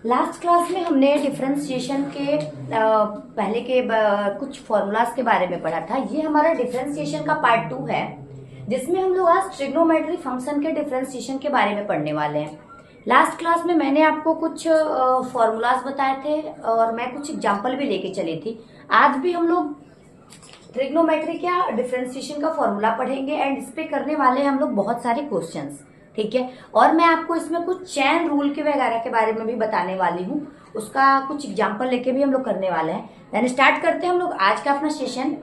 Last class में हमने differentiation के पहले के कुछ फॉर्मूलाज के बारे में पढ़ा था। ये हमारा डिफरेंशिएशन का पार्ट 2 है, जिसमें हम लोग आज ट्रिग्नोमेट्री फंक्शन के डिफरेंशिएशन के बारे में पढ़ने वाले हैं। लास्ट क्लास में मैंने आपको कुछ फॉर्मूलाज बताए थे और मैं कुछ एग्जाम्पल भी लेके चली थी। आज भी हम लोग ट्रिग्नोमेट्री का डिफरेंशिएशन का फॉर्मूला पढ़ेंगे एंड इस पे करने वाले हैं हम लोग बहुत सारे क्वेश्चंस, ठीक है। और मैं आपको इसमें कुछ चैन रूल के वगैरह के बारे में भी बताने वाली हूँ, उसका कुछ एग्जाम्पल लेके भी हम लोग करने वाले हैं। देन स्टार्ट करते हैं हम लोग आज का अपना सेशन।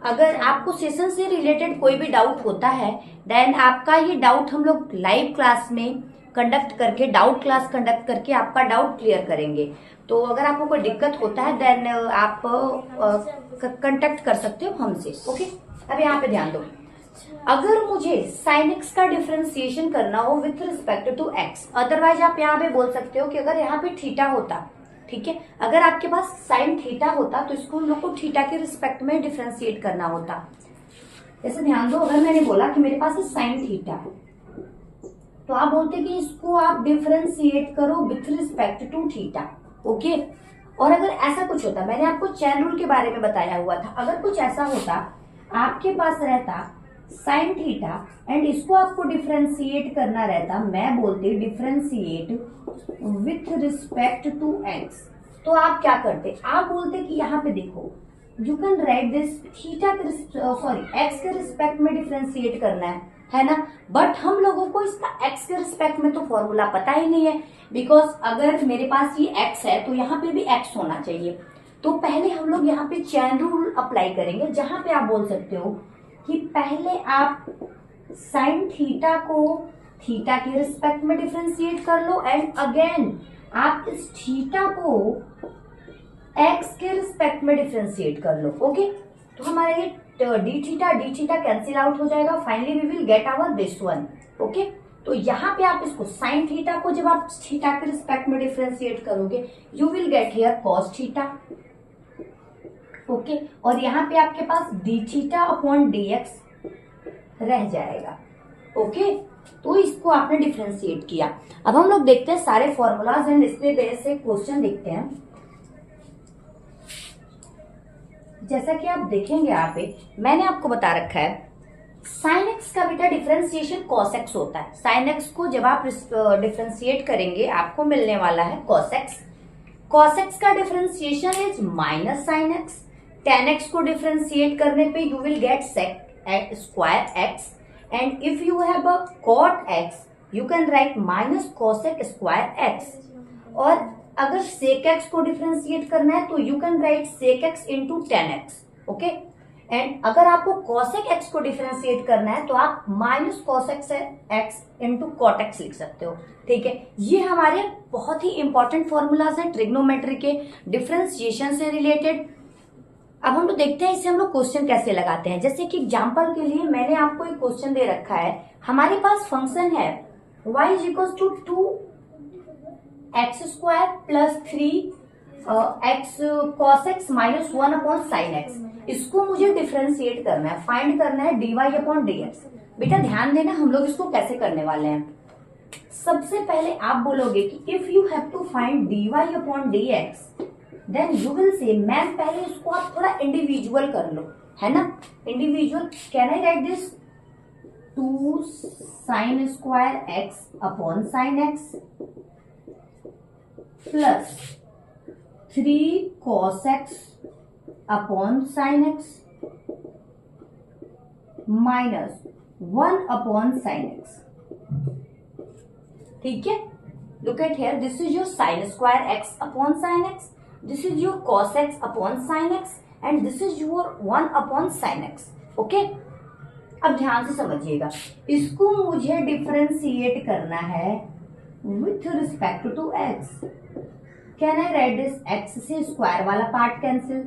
अगर आपको सेशन से रिलेटेड कोई भी डाउट होता है देन आपका ये डाउट हम लोग लाइव क्लास में कंडक्ट करके, डाउट क्लास कंडक्ट करके आपका डाउट क्लियर करेंगे। तो अगर आपको कोई दिक्कत होता है देन आप कांटेक्ट कर सकते हो हमसे, ओके। अब यहाँ पे ध्यान दो, अगर मुझे sin x का डिफरेंशिएशन करना हो with respect to x, otherwise आप यहाँ पे बोल सकते हो कि अगर यहाँ पे थीटा होता, ठीक है, अगर आपके पास साइन थीटा होता तो इसको हम लोग को थीटा के रिस्पेक्ट में डिफरेंशिएट करना होता। जैसे ध्यान दो, अगर मैंने बोला कि मेरे पास साइन थीटा है तो आप बोलते कि इसको आप डिफरेंशिएट करो with respect to theta, okay. और अगर ऐसा कुछ होता, मैंने आपको चैन रूल के बारे में बताया हुआ था, अगर कुछ ऐसा होता आपके पास रहता साइन थीटा एंड इसको आपको डिफरेंशिएट करना रहता, मैं बोलती differentiate with respect to x, तो आप क्या करते, आप बोलते कि यहाँ पे देखो you can right this theta के एक्स के रिस्पेक्ट में डिफरेंशिएट करना है ना। बट हम लोगों को इसका एक्स के रिस्पेक्ट में तो फॉर्मूला पता ही नहीं है, बिकॉज अगर मेरे पास ये एक्स है तो यहाँ पे भी एक्स होना चाहिए। तो पहले हम लोग यहाँ पे चैन रूल अप्लाई करेंगे, जहां पे आप बोल सकते हो कि पहले आप साइन थीटा को थीटा के रिस्पेक्ट में डिफरेंशिएट कर लो एंड अगेन आप इस थीटा को एक्स के रिस्पेक्ट में डिफरेंशिएट कर लो, ओके। तो हमारा ये डी थीटा कैंसिल आउट हो जाएगा, finally we will get our this one, okay. तो यहाँ पे आप इसको साइन थीटा को जब आप थीटा के रिस्पेक्ट में डिफरेंशिएट करोगे you will get here cos theta, okay. और यहाँ पे आपके पास d theta upon d x रह जाएगा, ओके। तो इसको आपने डिफरेंशिएट किया। अब हम लोग देखते हैं सारे फॉर्मूलाज एंड इस पे बेस से क्वेश्चन देखते हैं। जैसा कि आप देखेंगे यहाँ पे मैंने आपको बता रखा है साइन एक्स का बेटा डिफरेंशिएशन कॉस एक्स होता है। साइन एक्स को जब आप डिफरेंशिएट करेंगे आपको मिलने वाला है कॉस एक्स। कॉस एक्स का differentiation is minus sine x. Tan x को डिफरेंशिएट करने पे you will get sec square x and if you have a cot x you can write minus cosec square x. और अगर sec x को differentiate करना है तो you can write sec x into tan x, okay. And अगर आपको cosec x को differentiate करना है तो आप minus cosec x into cot x लिख सकते हो, ठीक है। ये हमारे बहुत ही इंपॉर्टेंट फॉर्मूलाज हैं ट्रिग्नोमेट्री के डिफरेंशिएशन से रिलेटेड। अब हम लोग देखते हैं इससे हम लोग क्वेश्चन कैसे लगाते हैं। जैसे कि एग्जाम्पल के लिए मैंने आपको एक क्वेश्चन दे रखा है, हमारे पास फंक्शन है y is equal to 2x square plus 3x cos x minus 1 upon sine x. इसको मुझे डिफरेंशिएट करना है, फाइंड करना है dy अपॉन dx। बेटा ध्यान देना हम लोग इसको कैसे करने वाले हैं। सबसे पहले आप बोलोगे कि if you have to find dy upon dx then you will say, ma'am पहले इसको आप थोड़ा इंडिविजुअल कर लो, है ना। Individual can I write this 2 sine square x upon sine x plus 3 cos x upon sine x minus 1 upon sine x, ठीक है। Look at here, this is your sine square x upon sine x, this is your cos x upon sin x and this is your 1 upon sin x, okay. अब ध्यान से समझिएगा, इसको मुझे differentiate करना है with respect to x। Can I write this x से square वाला पार्ट कैंसिल।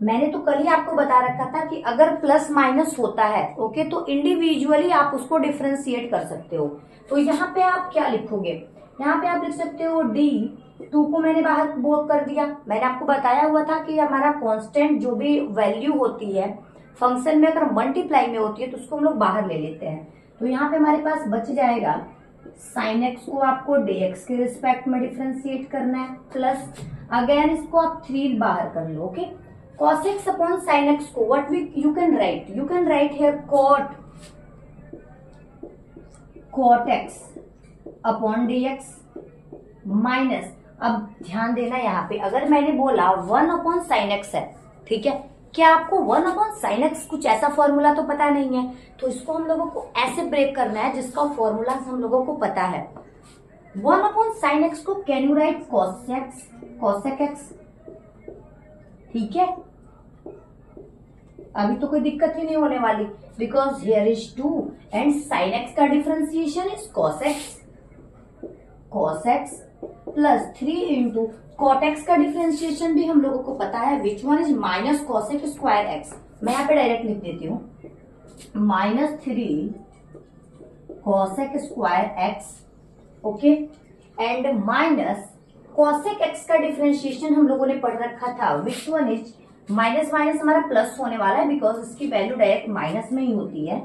मैंने तो कल ही आपको बता रखा था कि अगर प्लस माइनस होता है, ओके, तो इंडिविजुअली आप उसको डिफरेंशिएट कर सकते हो। तो यहाँ पे आप क्या लिखोगे, यहाँ पे आप लिख सकते हो d, 2 को मैंने बाहर बोल कर दिया। मैंने आपको बताया हुआ था कि हमारा कांस्टेंट जो भी वैल्यू होती है फंक्शन में अगर मल्टीप्लाई में होती है तो उसको हम लोग बाहर ले लेते हैं। तो यहाँ पे हमारे पास बच जाएगा साइन एक्स को आपको dx के रिस्पेक्ट में डिफ्रेंशिएट करना है, प्लस अगेन इसको आप 3 बाहर कर लो, okay. cos x upon sine x को what you can write here cot x upon dx minus, अब ध्यान देना यहाँ पे अगर मैंने बोला 1 अपॉन साइन एक्स है, ठीक है, क्या आपको 1 अपॉन साइन एक्स कुछ ऐसा फॉर्मूला तो पता नहीं है, तो इसको हम लोगों को ऐसे ब्रेक करना है जिसका फॉर्मूला हम लोगों को पता है। 1 अपॉन साइन एक्स को can you right cosec x, ठीक है, अभी तो कोई दिक्कत ही नहीं होने वाली because here is 2 and sine x का differentiation is cos x plus 3 into cot x का डिफरेंशिएशन भी हम लोगों को पता है which one is minus cosec square x. मैं यहाँ पे डायरेक्ट लिख देती हूँ -3 cosec square x, okay, and minus cosec x का डिफरेंशिएशन हम लोगों ने पढ़ रखा था which one is minus minus हमारा प्लस होने वाला है बिकॉज इसकी वैल्यू डायरेक्ट माइनस में ही होती है,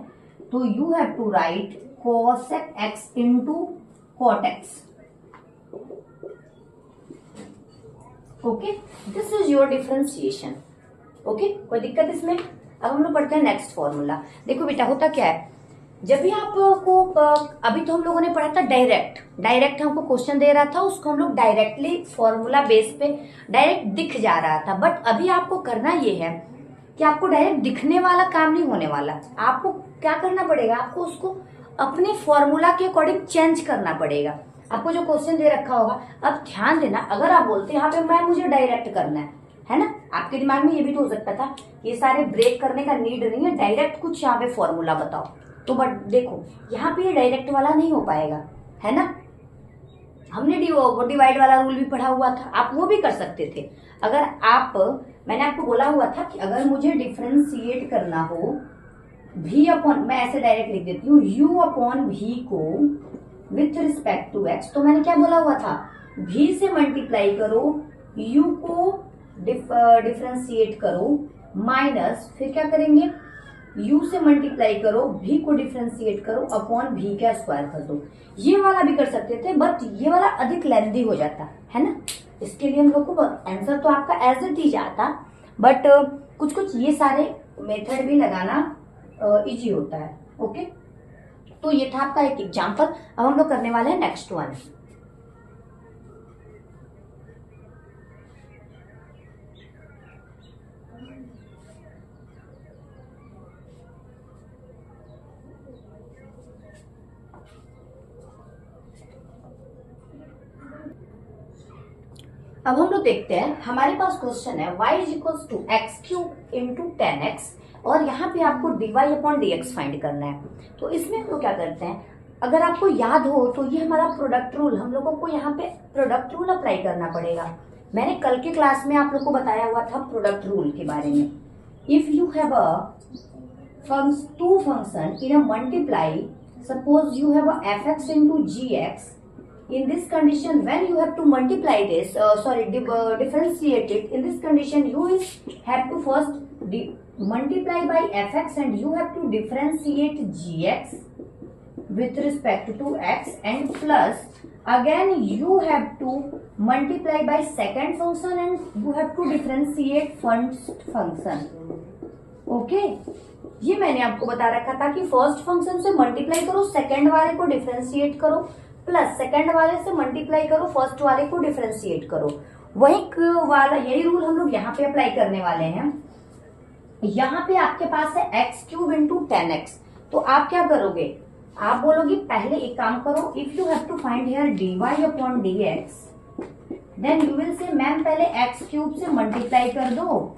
तो you have to write cosec x into cot x, okay, this is your differentiation, okay, कोई दिक्कत इसमें। अब हम लोग पढ़ते हैं नेक्स्ट फॉर्मूला। देखो बेटा होता क्या है, जब भी आपको अभी तो हम लोगों ने पढ़ा था डायरेक्ट हमको क्वेश्चन दे रहा था, उसको हम लोग डायरेक्टली फॉर्मूला बेस पे डायरेक्ट दिख जा रहा था, बट अभी आपको करना ये है कि आपको डायरेक्ट दिखने वाला काम नहीं होने वाला, आपको क्या करना पड़ेगा, आपको उसको अपने फॉर्मूला के अकॉर्डिंग चेंज करना पड़ेगा। आपको जो क्वेश्चन दे रखा होगा, अब ध्यान देना, अगर आप बोलते हैं यहाँ पे मैम मुझे डायरेक्ट करना है ना, आपके दिमाग में ये भी तो हो सकता था ये सारे ब्रेक करने का नीड नहीं है, डायरेक्ट कुछ यहाँ पे फॉर्मूला बताओ, तो बट देखो यहाँ पे ये डायरेक्ट वाला नहीं हो पाएगा, है ना। हमने डिवाइड वाला रूल भी पढ़ा हुआ था, आप वो भी कर सकते थे। अगर आप, मैंने आपको बोला हुआ था कि अगर मुझे डिफ्रेंशिएट करना हो v अपॉन, मैं ऐसे डायरेक्ट लिख देती हूँ u अपॉन v को विथ रिस्पेक्ट टू x, तो मैंने क्या बोला हुआ था, v से मल्टीप्लाई करो, u को डिफ्रेंशिएट करो, माइनस फिर क्या करेंगे, u से मल्टीप्लाई करो, v को डिफ्रेंशिएट करो, अपॉन v का स्क्वायर कर दो। ये वाला भी कर सकते थे बट ये वाला अधिक लेंथी हो जाता है ना, इसके लिए हम लोग को आंसर तो आपका एज इट इज आता, बट कुछ कुछ ये सारे मेथड भी लगाना इजी होता है, ओके। तो ये था आपका एक एग्जांपल। अब हम लोग करने वाले हैं नेक्स्ट वन। अब हम लोग देखते हैं, हमारे पास क्वेश्चन है y is equal to x cube into 10x और यहाँ पे आपको dy अपॉन dx फाइंड करना है। तो इसमें हम लोग क्या करते हैं, अगर आपको याद हो तो ये हमारा प्रोडक्ट रूल, हम लोगों को यहाँ पे प्रोडक्ट रूल अप्लाई करना पड़ेगा। मैंने कल के क्लास में आप लोग को बताया हुआ था प्रोडक्ट रूल के बारे में। If you have two function in a multiply, suppose you have f(x) into gx, in this condition when you have to multiply this differentiate it, in this condition you have to first multiply by f(x) and you have to differentiate gx with respect to x, and plus again you have to multiply by second function and you have to differentiate first function, okay। ये मैंने आपको बता रखा था कि first function से multiply करो, second वाले को डिफरेंशिएट करो, प्लस सेकंड वाले से मल्टीप्लाई करो, फर्स्ट वाले को डिफरेंशिएट करो। वही वाला यही रूल हम लोग यहाँ पे अप्लाई करने वाले हैं। यहाँ पे आपके पास है एक्स क्यूब इंटू 10x, तो आप क्या करोगे, आप बोलोगे पहले एक काम करो, if you have to find here dy upon dx, then you will say ma'am पहले एक्स क्यूब से मल्टीप्लाई कर दो,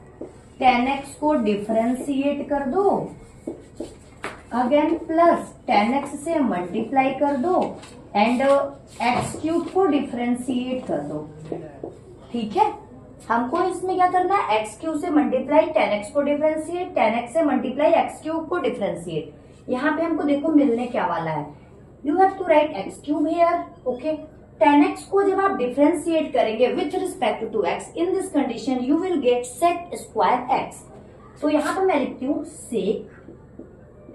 10x को डिफरेंशिएट कर दो, अगेन प्लस 10x से मल्टीप्लाई कर दो एंड एक्स क्यूब को डिफरेंशिएट कर दो, ठीक है। हमको इसमें क्या करना है, एक्स क्यूब से मल्टीप्लाई 10x को डिफरेंशिएट, 10x से मल्टीप्लाई एक्स क्यूब को डिफरेंशिएट। यहाँ पे हमको देखो मिलने क्या वाला है, you have to write x cube here, okay. 10x को जब आप डिफरेंशिएट करेंगे with respect to x, in this condition you will get sec square x। तो यहाँ पे मैं लिखती हूँ sec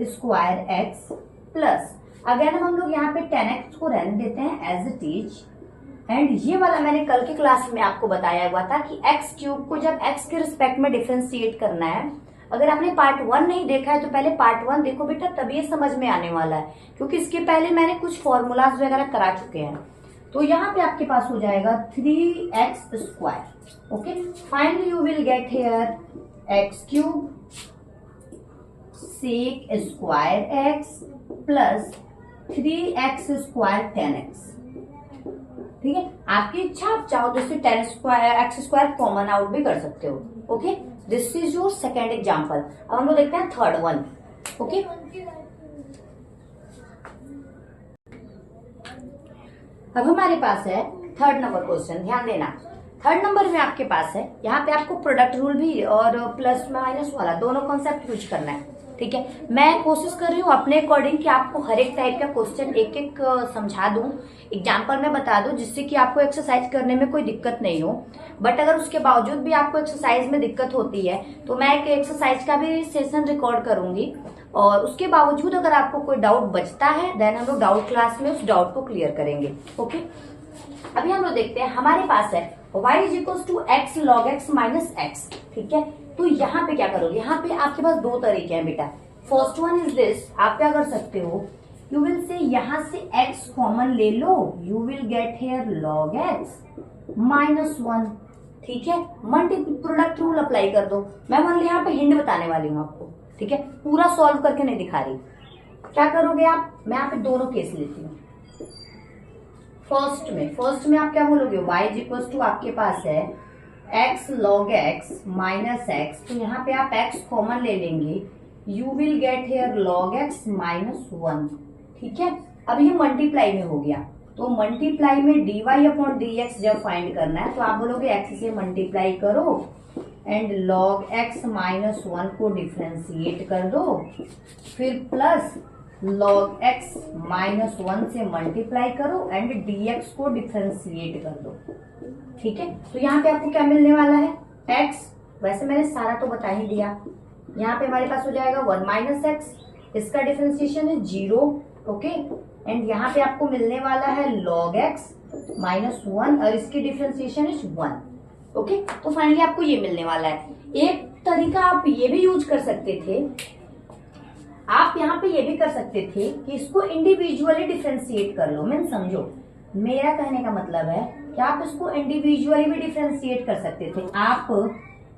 square x plus again हम लोग यहाँ पे 10x को रहने देते हैं एज इट इज। एंड ये वाला मैंने कल की क्लास में आपको बताया हुआ था कि एक्स क्यूब को जब एक्स के रिस्पेक्ट में डिफरेंशिएट करना है। अगर आपने पार्ट 1 नहीं देखा है तो पहले पार्ट 1 देखो बेटा, तभी ये समझ में आने वाला है, क्योंकि इसके पहले मैंने कुछ फॉर्मूलाज वगैरह करा चुके हैं। तो यहाँ पे आपके पास हो जाएगा 3x²। Okay, finally you will get here x cube sec² x plus 3x² 10x। ठीक है, आपकी इच्छा, आप चाहो तो इसे 10x² कॉमन आउट भी कर सकते हो। Okay, this is your second example. अब हम लोग देखते हैं थर्ड वन। ओके, अब हमारे पास है थर्ड नंबर क्वेश्चन। ध्यान देना, थर्ड नंबर में आपके पास है, यहाँ पे आपको प्रोडक्ट रूल भी और प्लस माइनस वाला दोनों कॉन्सेप्ट यूज करना है। ठीक है, मैं कोशिश कर रही हूँ अपने अकॉर्डिंग कि आपको हर एक टाइप का क्वेश्चन एक एक समझा दूं, एग्जाम्पल में बता दूं, जिससे कि आपको एक्सरसाइज करने में कोई दिक्कत नहीं हो। बट अगर उसके बावजूद भी आपको एक्सरसाइज में दिक्कत होती है तो मैं एक एक्सरसाइज का भी सेशन रिकॉर्ड करूंगी, और उसके बावजूद अगर आपको कोई डाउट बचता है देन हम लोग डाउट क्लास में उस डाउट को क्लियर करेंगे। ओके, अभी हम लोग देखते हैं, हमारे पास है y = x log x minus x। ठीक है, तो यहाँ पे क्या करोगे, यहाँ पे आपके पास दो तरीके हैं बेटा। फर्स्ट वन इज दिस, आप क्या कर सकते हो, यू विल से यहाँ से x कॉमन ले लो, you will get here log x minus 1। ठीक है, मल्टीपल प्रोडक्ट रूल अप्लाई कर दो। मैं मान ली यहाँ पे हिंट बताने वाली हूँ आपको। ठीक है, पूरा सॉल्व करके नहीं दिखा रही। क्या करोगे आप, मैं यहाँ पे दोनों केस लेती हूँ। फर्स्ट में आप क्या बोलोगे, y = आपके पास है x log x minus x, तो यहाँ पे आप x कॉमन ले लेंगे, you will get here log x minus 1। ठीक है, अब ये मल्टीप्लाई में हो गया, तो मल्टीप्लाई में dy/dx जब फाइंड करना है तो आप बोलोगे x से मल्टीप्लाई करो एंड log x माइनस 1 को डिफ्रेंशिएट कर दो, फिर प्लस log x माइनस 1 से मल्टीप्लाई करो एंड dx को डिफ्रेंशिएट कर दो। ठीक है, तो यहाँ पे आपको क्या मिलने वाला है, x, वैसे मैंने सारा तो बता ही दिया। यहाँ पे हमारे पास हो जाएगा 1 माइनस एक्स, इसका डिफ्रेंशिएशन है 0। ओके, एंड यहाँ पे आपको मिलने वाला है log x माइनस 1 और इसकी डिफ्रेंशिएशन इज 1। ओके, तो फाइनली आपको ये मिलने वाला है। एक तरीका आप ये भी यूज कर सकते थे, आप यहाँ पे ये भी कर सकते थे कि इसको इंडिविजुअली डिफ्रेंशिएट कर लो। मीन समझो, मेरा कहने का मतलब है कि आप इसको इंडिविजुअली भी डिफ्रेंशिएट कर सकते थे। आप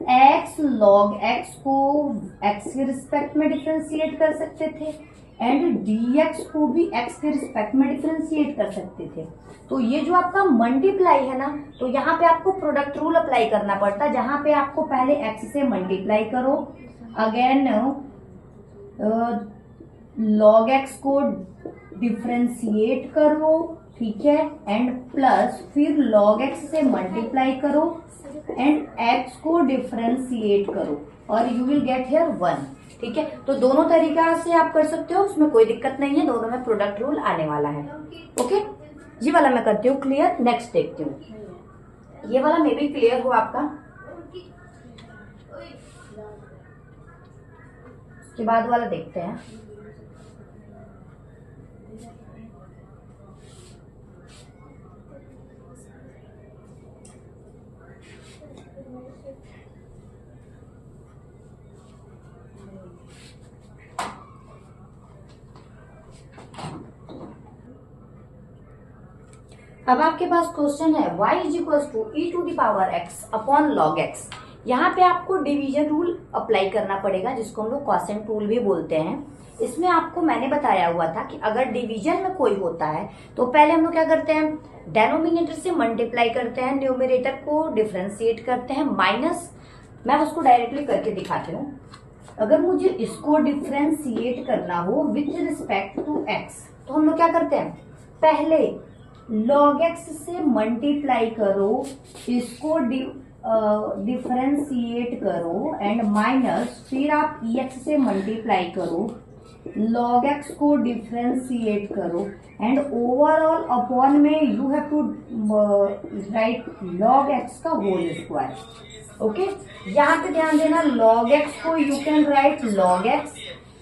x log x को x के रिस्पेक्ट में डिफ्रेंशिएट कर सकते थे एंड dx को भी x के रिस्पेक्ट में डिफ्रेंशिएट कर सकते थे। तो ये जो आपका मल्टीप्लाई है ना, तो यहाँ पे आपको प्रोडक्ट रूल अप्लाई करना पड़ता है, जहां पे आपको पहले x से मल्टीप्लाई करो, अगेन log x को डिफ्रेंशिएट करो। ठीक है, एंड प्लस फिर log x से मल्टीप्लाई करो एंड x को डिफ्रेंशिएट करो और यू विल गेट हियर 1। ठीक है, तो दोनों तरीका से आप कर सकते हो, उसमें कोई दिक्कत नहीं है, दोनों में प्रोडक्ट रूल आने वाला है। ओके, ये वाला मैं करती हूँ क्लियर। नेक्स्ट देखती हूँ, ये वाला मे भी क्लियर हो आपका, उसके बाद वाला देखते हैं। अब आपके पास क्वेश्चन है y = e⁻x upon log x। यहाँ पे आपको डिवीजन रूल अप्लाई करना पड़ेगा, जिसको हम लोग क्वोशिएंट रूल भी बोलते हैं। इसमें आपको मैंने बताया हुआ था कि अगर डिवीजन में कोई होता है तो पहले हम लोग क्या करते हैं, डेनोमिनेटर से मल्टीप्लाई करते हैं, न्यूमरेटर को डिफ्रेंशिएट करते हैं, माइनस, मैं उसको डायरेक्टली करके दिखाती हूँ। अगर मुझे इसको डिफ्रेंशिएट करना हो विथ रिस्पेक्ट टू x, तो हम लोग क्या करते हैं, पहले log x से मल्टीप्लाई करो, इसको डिफरेंशिएट करो एंड माइनस, फिर आप ex से मल्टीप्लाई करो, log x को डिफरेंशिएट करो एंड ओवरऑल अपॉन में you have to write log x का होल स्क्वायर। ओके, यहाँ पे ध्यान देना, log x को you can write log x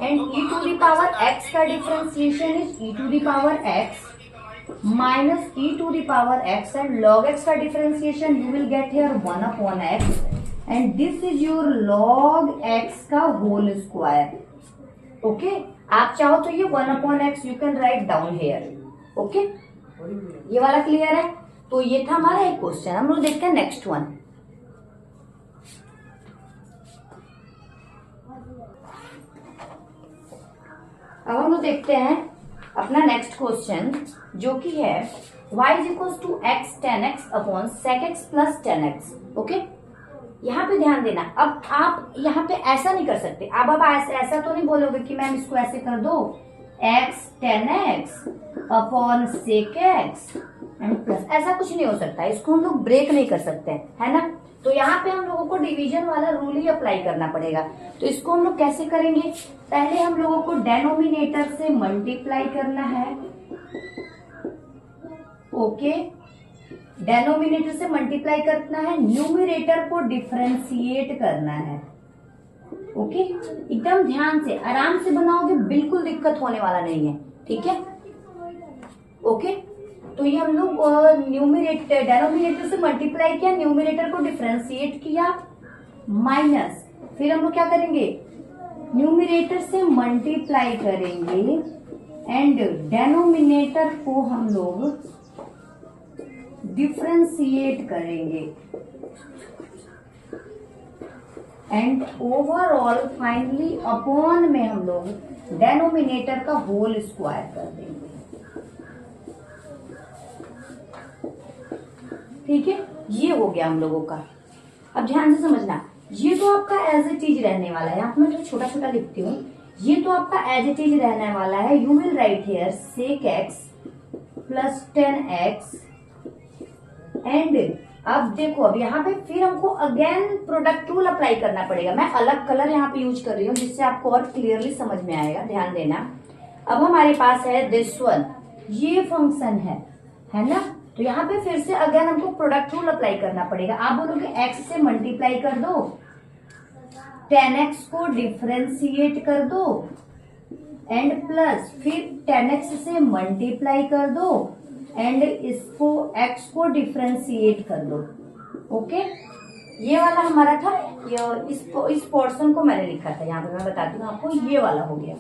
and e to the power x का differentiation is e to the power x minus e to the power x and log x का differentiation you will get here 1 upon x and this is your log x का whole square. Okay, आप चाहो तो ये 1 upon x you can write down here. Okay, ये वाला clear है? तो ये था हमारा एक क्वेश्चन। हम लोग देखते हैं नेक्स्ट वन। अब हम लोग देखते हैं अपना नेक्स्ट क्वेश्चन जो कि है y is equal to x tan x upon sec x plus tan x। Okay, यहाँ पे ध्यान देना। अब आप यहाँ पे ऐसा नहीं कर सकते। अब आप ऐसा तो नहीं बोलोगे कि मैम इसको ऐसे कर दो x tan x upon sec x and plus, ऐसा कुछ नहीं हो सकता। इसको हम लोग ब्रेक नहीं कर सकते, है ना। तो यहाँ पे हम लोगों को डिवीजन वाला रूल ही अप्लाई करना पड़ेगा। तो इसको हम लोग कैसे करेंगे? पहले हम लोगों को डेनोमिनेटर से मल्टीप्लाई करना है। ओके, डेनोमिनेटर से मल्टीप्लाई करना है, न्यूमरेटर को डिफरेंशिएट करना है। ओके, एकदम ध्यान से आराम से बनाओगे, बिल्कुल दिक्कत होने वाला नहीं है। ठीक है, ओके। तो ये हम लोग न्यूमरेटर डेनोमिनेटर से मल्टीप्लाई किया, न्यूमरेटर को डिफरेंशिएट किया, माइनस फिर हम लोग क्या करेंगे? न्यूमरेटर से मल्टीप्लाई करेंगे एंड डेनोमिनेटर को हम लोग डिफरेंशिएट करेंगे एंड ओवरऑल फाइनली अपॉन में हम लोग डेनोमिनेटर का होल स्क्वायर कर देंगे। ठीक है, ये हो गया हम लोगों का। अब ध्यान से समझना, ये तो आपका एज इट इज रहने वाला है। यहाँ पे मैं तो छोटा छोटा लिखती हूँ। ये तो आपका एज इट इज रहने वाला है। You will write here sec x plus tan x and अब देखो, अब यहाँ पे फिर हमको अगेन प्रोडक्ट रूल अप्लाई करना पड़ेगा। मैं अलग कलर यहाँ पे यूज कर रही हूँ जिससे आपको और क्लियरली समझ में आएगा। ध्यान देना। अब हमारे पास है दिस वन, ये फंक्शन है ना। तो यहाँ पे फिर से अगेन हमको प्रोडक्ट रूल अप्लाई करना पड़ेगा। आप बोलोगे x से मल्टीप्लाई कर दो, tan x को डिफरेंशिएट कर दो एंड प्लस फिर tan x से मल्टीप्लाई कर दो एंड इसको x को डिफरेंशिएट कर दो। ओके, ये वाला हमारा था। इस पोर्शन को मैंने लिखा था यहाँ पे, मैं बताती हूँ आपको। ये वाला हो गया,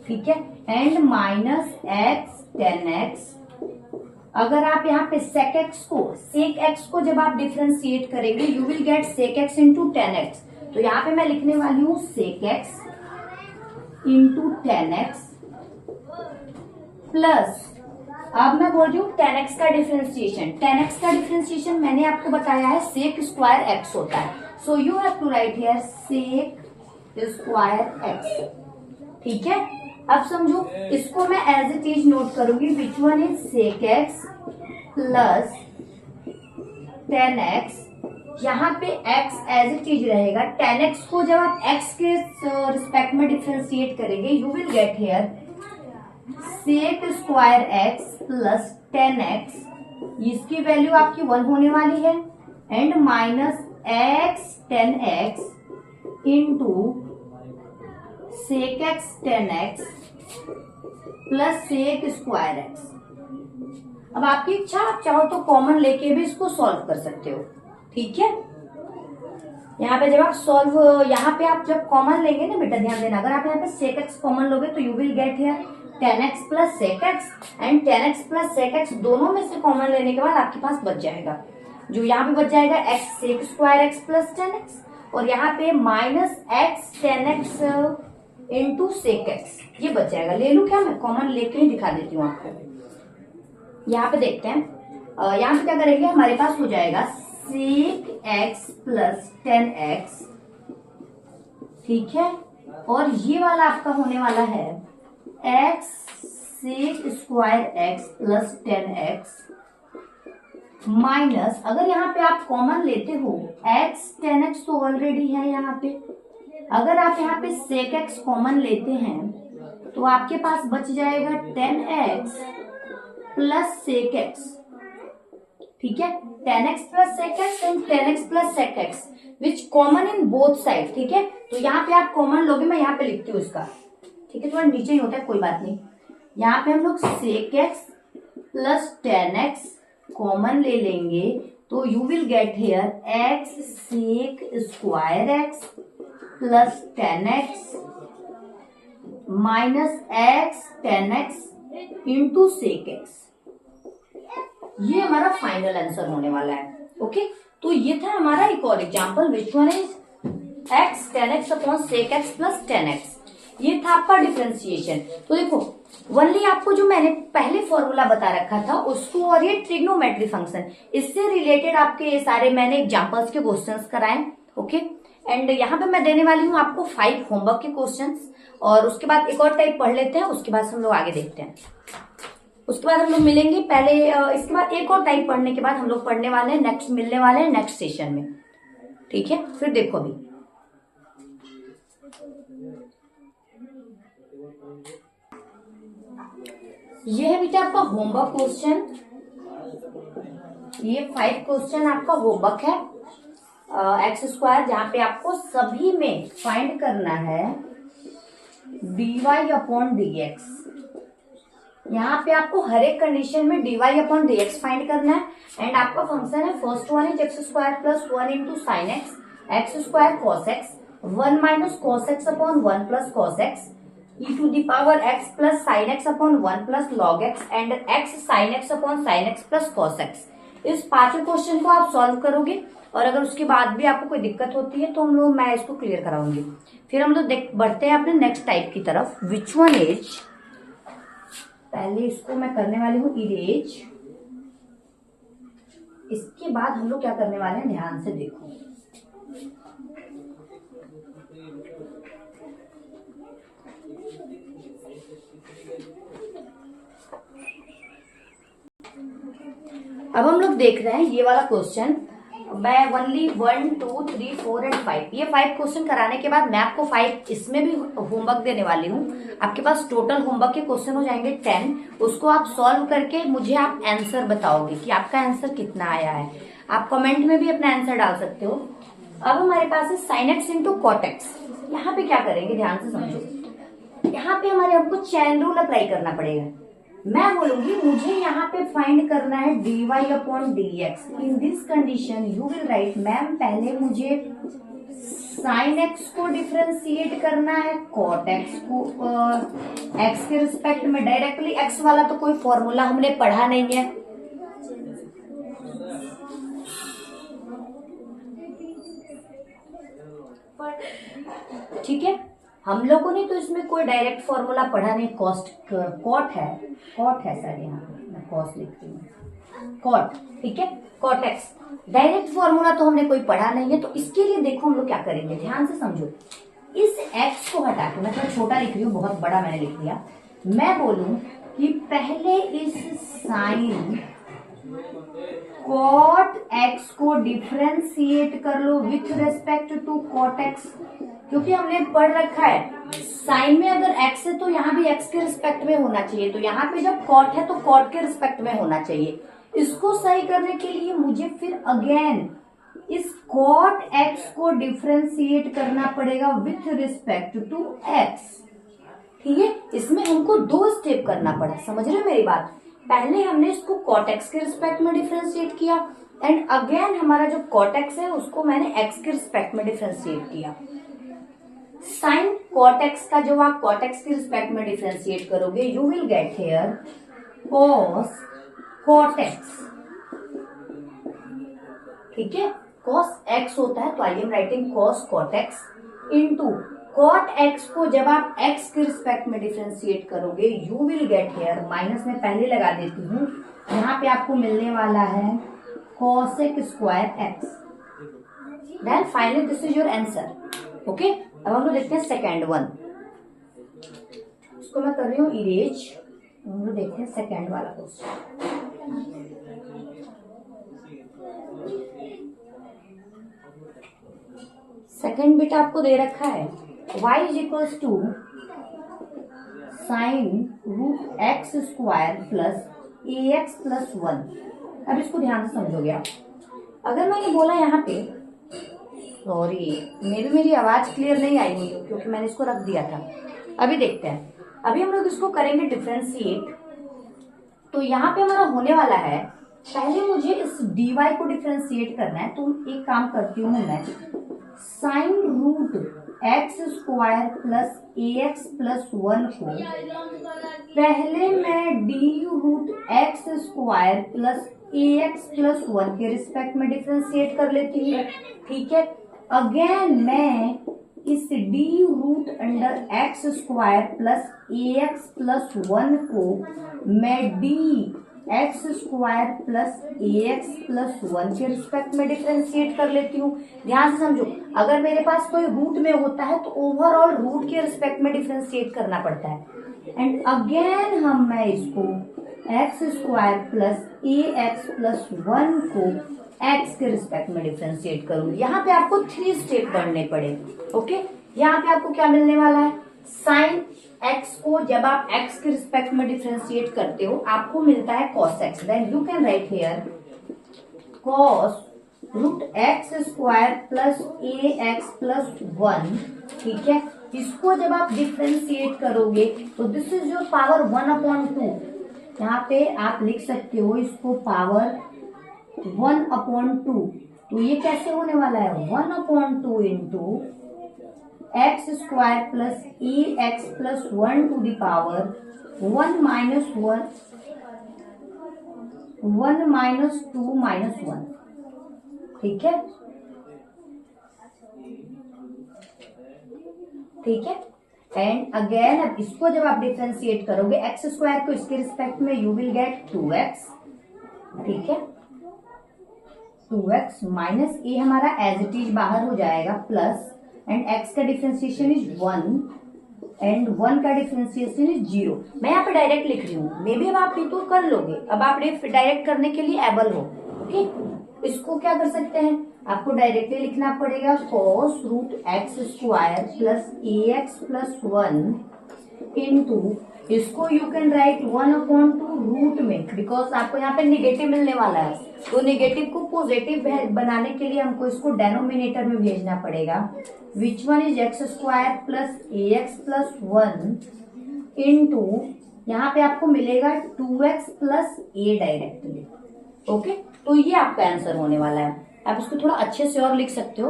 ठीक है। And minus x tan x। अगर आप यहाँ पे sec x को जब आप डिफरेंशिएट करेंगे you will gate sec x into tan x। तो यहाँ पे मैं लिखने वाली हूँ sec x into tan x plus, अब मैं बोल रही हूँ tan x का डिफरेंशिएशन। tan x का डिफरेंशिएशन मैंने आपको बताया है sec स्क्वायर x होता है। So you have to write here sec square x। ठीक है, अब समझो, इसको मैं एज इट इज नोट करूंगी। विच one is sec x plus tan x। यहाँ पे x एज इट इज रहेगा। tan x को जब आप x के रिस्पेक्ट में डिफरेंशिएट करेंगे you will get here sec square x plus tan x। इसकी वैल्यू आपकी 1 होने वाली है and minus x tan x into sec x tan x plus sec square x। अब आपकी इच्छा, आप चाहो तो कॉमन लेके भी इसको सॉल्व कर सकते हो। ठीक है, यहाँ पे जब आप यहाँ पे आप जब कॉमन लेंगे ना बेटा, ध्यान देना, अगर आप यहाँ पे sec x कॉमन लोगे तो you will get here tan x plus sec x and tan x plus sec x दोनों में से कॉमन लेने के बाद आपके पास बच जाएगा, जो यहाँ पे बच जाएगा x sec square x plus tan x और यहाँ पे minus x tan x into sec x, ये बच जाएगा। ले लूं क्या? मैं कॉमन लेके ही दिखा देती हूँ आपको। यहाँ पे देखते हैं, यहाँ पे क्या करेंगे, हमारे पास हो जाएगा sec x plus tan x। ठीक है, और ये वाला आपका होने वाला है x sec square x plus tan x minus, अगर यहाँ पे आप कॉमन लेते हो x tan x तो ऑलरेडी है यहाँ पे, अगर आप यहाँ पे sec x कॉमन लेते हैं तो आपके पास बच जाएगा tan x plus sec x। ठीक है, tan x plus sec x and tan x plus sec x which common in both side. ठीक है, तो यहाँ पे आप कॉमन लोगे, मैं यहाँ पे लिखती हूँ इसका ठीक है, थोड़ा नीचे ही होता है, कोई बात नहीं। यहाँ पे हम लोग sec x plus tan x common ले लेंगे तो you will get here x sec square x plus tan x minus x tan x into sec x। ये हमारा फाइनल आंसर होने वाला है। ओके, तो ये था हमारा एक और example, which one is x tan x upon sec x plus tan x। ये था आपका डिफरेंशिएशन। तो देखो वनली आपको जो मैंने पहले फॉर्मूला बता रखा था उसको और ये ट्रिग्नोमेट्री फंक्शन, इससे रिलेटेड आपके ये सारे मैंने एग्जांपल्स के क्वेश्चंस कराए। ओके, एंड यहाँ पे मैं देने वाली हूँ आपको 5 होमवर्क के क्वेश्चंस, और उसके बाद एक और टाइप पढ़ लेते हैं, उसके बाद हम लोग आगे देखते हैं। उसके बाद हम लोग मिलेंगे पहले, इसके बाद एक और टाइप पढ़ने के बाद हम लोग पढ़ने वाले हैं नेक्स्ट, मिलने वाले हैं नेक्स्ट सेशन में। ठीक है, फिर देखो अभी ये है बेटा आपका होमवर्क क्वेश्चन। ये 5 क्वेश्चन आपका होमवर्क है एक्स स्क्वायर, जहां पे आपको सभी में फाइंड करना है dy अपॉन dx। यहाँ पे आपको हर एक कंडीशन में dy अपॉन dx फाइंड करना है। एंड आपका फंक्शन है first one is x square plus 1 into sine x square cos x 1 minus cos x upon 1 plus cos x e to the power x plus sine x upon 1 plus log x and x sine x upon sine x plus cos x. इस पांचों question को आप solve करोगे, और अगर उसके बाद भी आपको कोई दिक्कत होती है तो मैं इसको क्लियर कराऊंगी। फिर हम लोग बढ़ते हैं अपने नेक्स्ट टाइप की तरफ, विच वन इज, पहले इसको मैं करने वाली हूँ इरेज, इसके बाद हम लोग क्या करने वाले हैं ध्यान से देखो। अब हम लोग देख रहे हैं ये वाला क्वेश्चन, मैं ओनली 1 2 3 4 एंड 5, ये 5 क्वेश्चन कराने के बाद मैं आपको 5 इसमें भी होमवर्क देने वाली हूँ। आपके पास टोटल होमवर्क के क्वेश्चन हो जाएंगे 10। उसको आप सॉल्व करके मुझे आप आंसर बताओगे कि आपका आंसर कितना आया है। आप कमेंट में भी अपना आंसर डाल सकते हो। अब हमारे पास है sine x into cot x. यहाँ पे क्या करेंगे ध्यान से समझो। यहाँ पे हमारे हमको चैन रूल अप्लाई करना पड़ेगा। मैं बोलूंगी मुझे यहाँ पे फाइंड करना है dy upon dx। In this condition you will write, ma'am पहले मुझे साइन एक्स को डिफरेंशिएट करना है कॉट एक्स को, एक्स के रिस्पेक्ट में डायरेक्टली। एक्स वाला तो कोई फॉर्मूला हमने पढ़ा नहीं है, ठीक है। हम लोगों ने तो इसमें कोई डायरेक्ट फॉर्मूला पढ़ा नहीं। कॉट है सर, यहाँ पे मैं कॉस लिख रही हूँ, कॉट, ठीक है, कॉट एक्स। डायरेक्ट फॉर्मूला तो हमने कोई पढ़ा नहीं है, तो इसके लिए देखो हम लोग क्या करेंगे, ध्यान से समझो। इस एक्स को हटा के, मैं थोड़ा छोटा लिख रही हूँ, बहुत बड़ा मैंने लिख दिया। मैं बोलूं कि पहले इस साइन कॉट एक्स को डिफरेंशिएट कर लो with respect to cot x, क्योंकि हमने पढ़ रखा है साइन में अगर एक्स है तो यहाँ भी एक्स के रिस्पेक्ट में होना चाहिए, तो यहाँ पे जब कॉट है तो कॉट के रिस्पेक्ट में होना चाहिए। इसको सही करने के लिए मुझे फिर अगेन इस कॉट एक्स को डिफरेंशिएट करना पड़ेगा विथ रिस्पेक्ट टू एक्स, ठीक है। इसमें हमको 2 स्टेप करना पड़ा, समझ रहे हो मेरी बात। पहले हमने इसको कॉट एक्स के रिस्पेक्ट में डिफरेंशिएट किया, एंड अगेन हमारा जो कॉट एक्स है उसको मैंने एक्स के रिस्पेक्ट में डिफरेंशिएट किया। साइन कॉट एक्स का जो आप कॉट एक्स के रिस्पेक्ट में डिफरेंशिएट करोगे, you will get here cos cot x, ठीक है। कॉस एक्स होता है तो I am writing cos cot x into cot x को जब आप एक्स के रिस्पेक्ट में डिफरेंशिएट करोगे, you will get here, minus में पहले लगा देती हूँ, यहाँ पे आपको मिलने वाला है cosec square x. Then finally this is your answer, okay. अब हम लोग देखते हैं सेकेंड वन, इसको मैं कर रही हूँ इरेज। हम लोग देखते हैं सेकेंड वाला क्वेश्चन। सेकेंड बिट आपको दे रखा है y is equals to sine root x square plus a x plus 1। अब इसको ध्यान से समझोगे आप। अगर मैंने बोला यहाँ पे, सॉरी मेरी आवाज क्लियर नहीं आई हुई क्योंकि मैंने इसको रख दिया था। अभी देखते हैं, अभी हम लोग इसको करेंगे डिफ्रेंशिएट। तो यहाँ पे हमारा होने वाला है, पहले मुझे इस dy को डिफ्रेंशिएट करना है। तो एक काम करती हूँ मैं, sine root x square plus a x plus 1 को पहले मैं d root x square plus a x plus 1 के रिस्पेक्ट में डिफ्रेंशिएट कर लेती हूँ। ठीक है, अगेन मैं इस d root under x square plus a x plus 1 को मैं d x square plus a x plus 1 के रिस्पेक्ट में डिफ्रेंशिएट कर लेती हूँ। ध्यान से समझो, अगर मेरे पास कोई रूट में होता है तो ओवरऑल रूट के रिस्पेक्ट में डिफ्रेंशिएट करना पड़ता है। एंड अगेन मैं इसको x square plus a x plus 1 को एक्स के रिस्पेक्ट में डिफ्रेंशिएट करूंगी। यहाँ पे आपको 3 स्टेप पढ़ने पड़े। ओके, यहाँ पे आपको क्या मिलने वाला है, साइन एक्स को जब आप एक्स के रिस्पेक्ट में डिफ्रेंशिएट करते हो आपको मिलता है cos x. Then you can write here cos root x square plus a x plus 1। ठीक है, इसको जब आप डिफ्रेंशिएट करोगे तो दिस इज योर पावर 1/2। यहाँ पे आप लिख सकते हो इसको पावर 1/2। तो ये कैसे होने वाला है, 1/2 into x square plus a x plus 1 to the power 1 minus 1 minus 2 minus 1। ठीक है, ठीक है। एंड अगेन अब इसको जब आप डिफ्रेंशिएट करोगे एक्स स्क्वायर को इसके रिस्पेक्ट में यू विल गेट 2x। ठीक है, 2x माइनस ए हमारा एज इट इज बाहर हो जाएगा प्लस एंड x का डिफ्रेंशिएशन इज 1 एंड 1 का डिफ्रेंशिएशन इज 0। मैं यहाँ पे डायरेक्ट लिख रही हूँ, मे बी अब आप ये तो कर लोगे, अब आप डायरेक्ट करने के लिए एबल हो। ठीक, इसको क्या कर सकते हैं, आपको डायरेक्टली लिखना पड़ेगा cos root x square plus a x plus 1 into इसको यू कैन राइट 1/2 रूट में, बिकॉज आपको यहाँ पे निगेटिव मिलने वाला है। तो निगेटिव को पॉजिटिव बनाने के लिए हमको इसको डेनोमिनेटर में भेजना पड़ेगा, विच one is x square plus a x plus 1 into यहाँ पे आपको मिलेगा 2x प्लस ए डायरेक्टली। ओके, तो ये आपका आंसर होने वाला है। आप इसको थोड़ा अच्छे से और लिख सकते हो।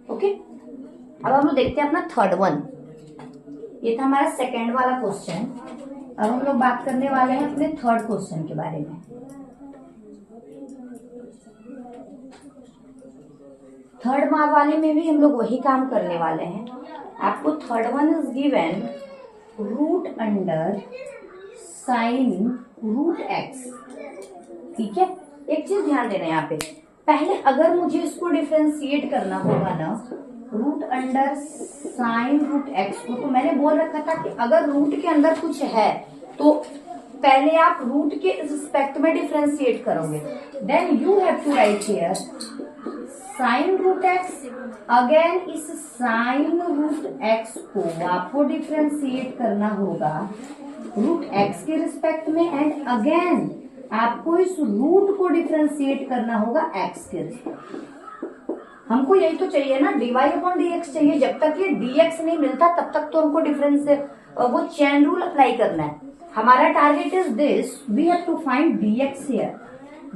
ओके, अब हम लोग देखते हैं अपना थर्ड वन। ये था हमारा सेकेंड वाला क्वेश्चन। अब हम लोग बात करने वाले हैं अपने थर्ड क्वेश्चन के बारे में। थर्ड वाले में भी हम लोग वही काम करने वाले हैं। आपको third one is given root under sine root x. ठीक है, एक चीज ध्यान देना यहाँ पे, पहले अगर मुझे इसको डिफ्रेंशिएट करना होगा ना root under sine root x को, तो मैंने बोल रखा था कि अगर रूट के अंदर कुछ है तो पहले आप रूट के रिस्पेक्ट में डिफ्रेंशिएट करोगे। Then you have to write here sine root x. Again इस साइन रूट एक्स को आपको डिफ्रेंशिएट करना होगा रूट एक्स के रिस्पेक्ट में एंड अगेन आपको इस रूट को डिफ्रेंशिएट करना होगा एक्स के रिस्पेक्ट। हमको यही तो चाहिए ना, dy/dx चाहिए। जब तक ये dx नहीं मिलता तब तक तो हमको डिफरेंस वो चेन रूल अप्लाई करना है। हमारा target is this, we have to find dx here.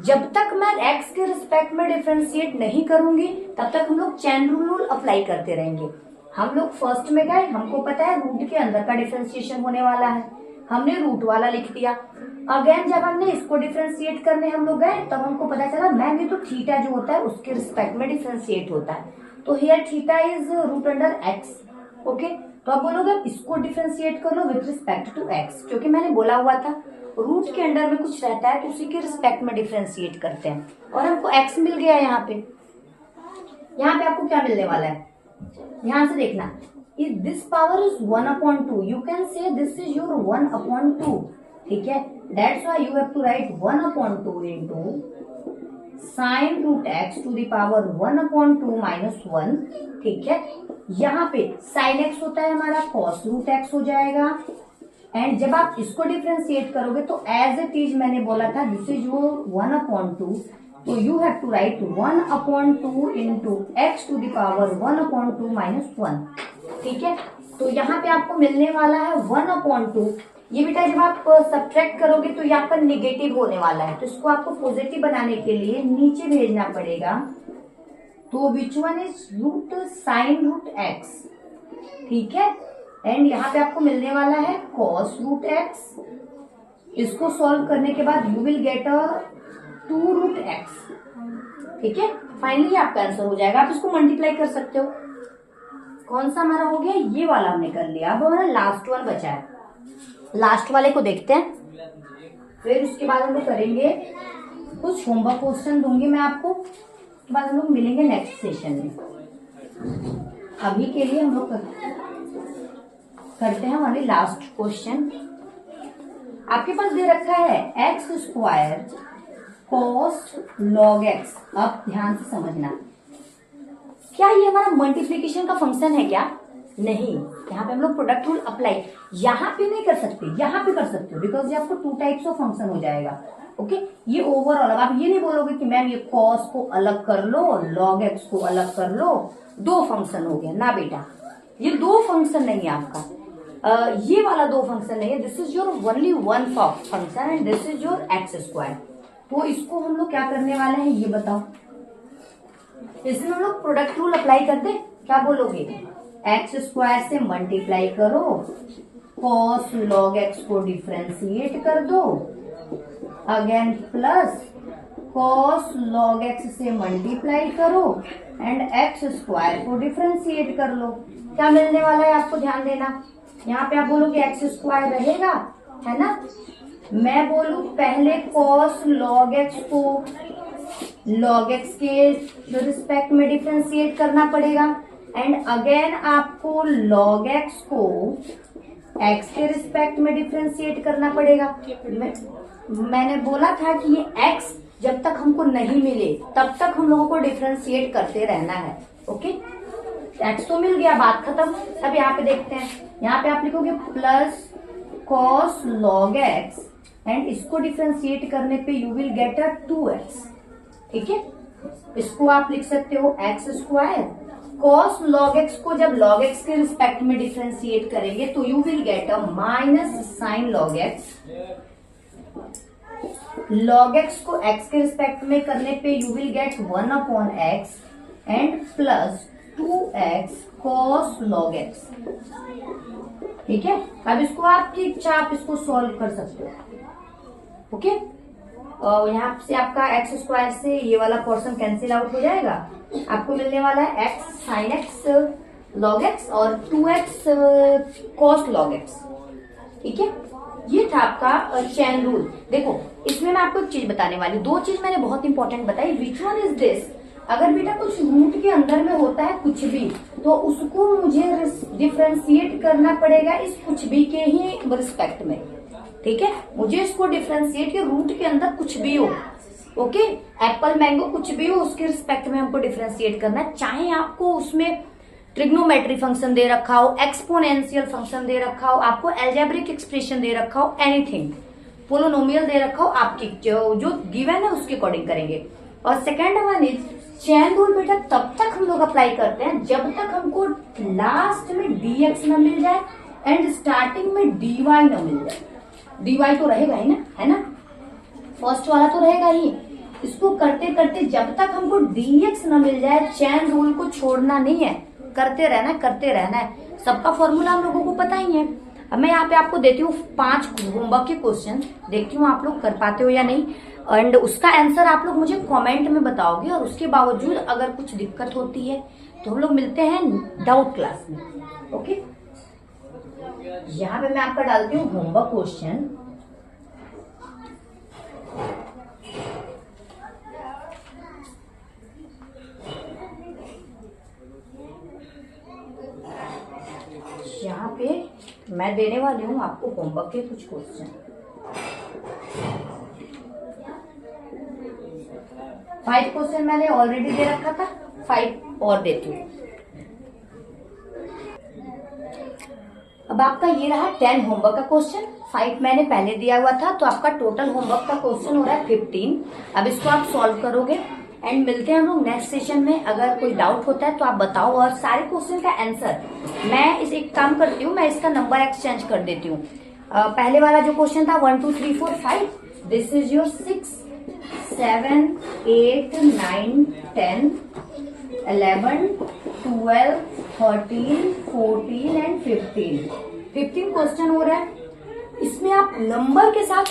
जब तक मैं x के रिस्पेक्ट में डिफ्रेंशिएट नहीं करूंगी तब तक हम लोग चेन रूल अप्लाई करते रहेंगे। हम लोग फर्स्ट में गए, हमको पता है रूट के अंदर का डिफ्रेंशिएशन होने वाला है, हमने रूट वाला लिख दिया। अगेन जब हमने इसको डिफ्रेंशिएट करने हम लोग गए तब हमको पता चला मैम ये तो थीटा जो होता है उसके रिस्पेक्ट में डिफ्रेंशिएट होता है, तो here theta is root under x. Okay, तो आप बोलोगे अब इसको डिफ्रेंशिएट कर लो विथ रिस्पेक्ट टू एक्स, क्योंकि मैंने बोला हुआ था रूट के अंडर में कुछ रहता है तो उसी के रिस्पेक्ट में डिफ्रेंशिएट करते हैं, और हमको एक्स मिल गया। यहाँ पे आपको क्या मिलने वाला है, ध्यान से देखना, if this power is 1/2, you can say this is your 1/2. ठीक है, that's why you have to write 1/2 into sin root x to the power 1/2 minus 1। ठीक है, यहाँ पे sin x होता है हमारा cos root x हो जाएगा। एंड जब आप इसको डिफ्रेंशिएट करोगे तो एज इट इज मैंने बोला था दिस इज योर 1/2, तो you have to write 1/2 into x to the power 1/2 minus 1। ठीक है। तो यहाँ पे आपको मिलने वाला है 1/2। ये बेटा जब आप सब्ट्रैक्ट करोगे तो ये आपका निगेटिव होने वाला है, तो इसको आपको पॉजिटिव बनाने के लिए नीचे भेजना पड़ेगा। तो which one is root sine root x, ठीक है। एंड यहाँ पे आपको मिलने वाला है कॉस रूट एक्स। इसको सॉल्व करने के बाद you will get a 2 root x, ठीक है। फाइनली आपका आंसर हो जाएगा। आप इसको मल्टीप्लाई कर सकते हो। कौन सा हमारा हो गया, ये वाला हमने कर लिया। अब हमारा लास्ट वन बचा है, लास्ट वाले को देखते हैं, फिर उसके बाद हम लोग करेंगे कुछ होमवर्क क्वेश्चन दूंगी मैं आपको, उसके बाद हम लोग मिलेंगे नेक्स्ट सेशन में। अभी के लिए हम लोग करते हैं हमारे लास्ट क्वेश्चन। आपके पास दे रखा है x square cos log x. अब ध्यान से समझना, क्या ये हमारा मल्टीप्लीकेशन का फंक्शन है क्या? नहीं। यहाँ पे हम लोग प्रोडक्ट रूल अप्लाई यहाँ पे नहीं कर सकते, यहाँ पे कर सकते हो, बिकॉज ये आपको 2 टाइप्स ऑफ फंक्शन हो जाएगा। ओके, ये ओवरऑल, अब आप ये नहीं बोलोगे कि मैम ये कॉस को अलग कर लो, लॉग एक्स को अलग कर लो, 2 फंक्शन हो गया ना बेटा। ये 2 फंक्शन नहीं है आपका, ये वाला 2 फंक्शन नहीं है। This is your only 1 function and this is your x square. तो इसको हम लोग क्या करने वाले हैं ये बताओ। इसमें हम लोग प्रोडक्ट रूल अप्लाई करते, क्या बोलोगे, एक्स स्क्वायर से मल्टीप्लाई करो, कॉस लॉग एक्स को डिफ्रेंशिएट कर दो, again plus cos log x से मल्टीप्लाई करो एंड एक्स स्क्वायर को डिफ्रेंशिएट कर लो। क्या मिलने वाला है आपको ध्यान देना। यहाँ पे आप बोलोगे एक्स स्क्वायर रहेगा, है ना। मैं बोलू पहले कॉस लॉग एक्स को लॉग एक्स के रिस्पेक्ट में डिफ्रेंशिएट करना पड़ेगा एंड अगेन आपको लॉग एक्स को एक्स के रिस्पेक्ट में डिफ्रेंशिएट करना पड़ेगा। मैंने बोला था कि ये एक्स जब तक हमको नहीं मिले तब तक हम लोगों को डिफ्रेंशिएट करते रहना है। ओके, एक्स तो मिल गया, बात खत्म। अब यहाँ पे देखते हैं, यहाँ पे आप लिखोगे plus cos log x and इसको डिफ्रेंशिएट करने पे you will get a 2x, ठीक है। इसको आप लिख सकते हो x square cos log x को जब लॉग एक्स के रिस्पेक्ट में डिफ्रेंशिएट करेंगे तो you will get a minus sign log x. Log x को एक्स के रिस्पेक्ट में करने पे you will gate 1/x and plus 2x cos log x, ठीक है। अब इसको आपकी इच्छा, आप इसको सॉल्व कर सकते हो। ओके, और यहाँ से आपका एक्स स्क्वायर से ये वाला पोर्शन कैंसिल आउट हो जाएगा। आपको मिलने वाला है x sine x log x और 2x कॉस लॉग एक्स, ठीक है। ये था आपका चेन रूल। देखो, इसमें मैं आपको एक चीज बताने वाली, 2 चीज मैंने बहुत इंपॉर्टेंट बताई। विच वन इज दिस, अगर बेटा कुछ रूट के अंदर में होता है कुछ भी, तो उसको मुझे डिफ्रेंशिएट करना पड़ेगा इस कुछ भी के ही रिस्पेक्ट में, ठीक है। मुझे इसको डिफ्रेंशिएट के रूट के अंदर कुछ भी हो, ओके, एप्पल मैंगो कुछ भी हो, उसके रिस्पेक्ट में हमको डिफ्रेंशिएट करना है। चाहे आपको उसमें ट्रिग्नोमेट्री फंक्शन दे रखा हो, एक्सपोनेंशियल फंक्शन दे रखा हो, आपको एल्जेब्रिक एक्सप्रेशन दे रखा हो, एनीथिंग, पोलिनोमियल दे रखा हो, आपकी जो गिवन है उसके अकॉर्डिंग करेंगे। और second one is chain rule. बेटा तब तक हम लोग अप्लाई करते हैं जब तक हमको लास्ट में dx न मिल जाए एंड स्टार्टिंग में dy न मिल जाए। dy तो रहेगा ही ना, है ना, फर्स्ट वाला तो रहेगा ही। इसको करते करते जब तक हमको dx न मिल जाए, चेन रूल को छोड़ना नहीं है, करते रहना है, करते रहना है। सबका फॉर्मूला हम लोगों को पता ही है। अब मैं यहाँ पे आपको देती हूँ 5 होमवर्क के क्वेश्चन, देखती हूँ आप लोग कर पाते हो या नहीं, एंड उसका आंसर आप लोग मुझे कमेंट में बताओगे। और उसके बावजूद अगर कुछ दिक्कत होती है तो हम लोग मिलते हैं डाउट क्लास में। ओके, यहाँ पे मैं आपका डालती हूँ होमवर्क क्वेश्चन। यहाँ पे मैं देने वाली हूँ आपको होमवर्क के कुछ क्वेश्चन। 5 क्वेश्चन मैंने ऑलरेडी दे रखा था, 5 और देती हूँ। अब आपका ये रहा 10 होमवर्क का क्वेश्चन, 5 मैंने पहले दिया हुआ था, तो आपका टोटल होमवर्क का क्वेश्चन हो रहा है 15। अब इसको आप सॉल्व करोगे एंड मिलते हैं हम लोग नेक्स्ट सेशन में। अगर कोई डाउट होता है तो आप बताओ, और सारे क्वेश्चन का आंसर मैं इस एक काम करती हूँ, मैं इसका नंबर एक्सचेंज कर देती हूँ। पहले वाला जो क्वेश्चन था 1 2 3 4 5, this is your 6 7 8 9 10 11 12 13 14 and 15 question हो रहा है। इसमें आप नंबर के साथ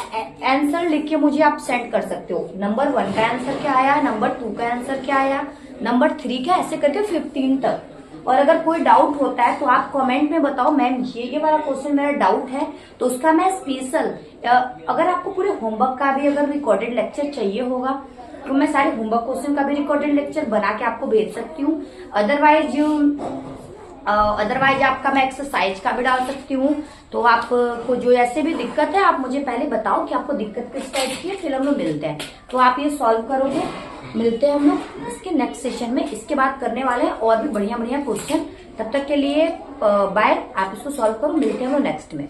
आंसर लिख के मुझे आप सेंड कर सकते हो। नंबर 1 का आंसर क्या आया, नंबर 2 का आंसर क्या आया, नंबर 3 का, ऐसे करके 15 तक। और अगर कोई डाउट होता है तो आप कमेंट में बताओ मैम ये वाला क्वेश्चन मेरा डाउट है, तो उसका मैं स्पेशल, अगर आपको पूरे होमवर्क का भी अगर रिकॉर्डेड लेक्चर चाहिए होगा तो मैं सारे होमवर्क क्वेश्चन का भी रिकॉर्डेड लेक्चर बना के आपको भेज सकती हूँ। अदरवाइज आपका मैं एक्सरसाइज का भी डाल सकती हूँ। तो आपको जो ऐसे भी दिक्कत है आप मुझे पहले बताओ कि आपको दिक्कत किस टाइप की है, फिर हम लोग मिलते हैं। तो आप ये सॉल्व करोगे, मिलते हैं हम लोग इसके नेक्स्ट सेशन में। इसके बाद करने वाले हैं और भी बढ़िया बढ़िया क्वेश्चन। तब तक के लिए बाय, आप इसको सॉल्व करो, मिलते हैं हम लोग नेक्स्ट में।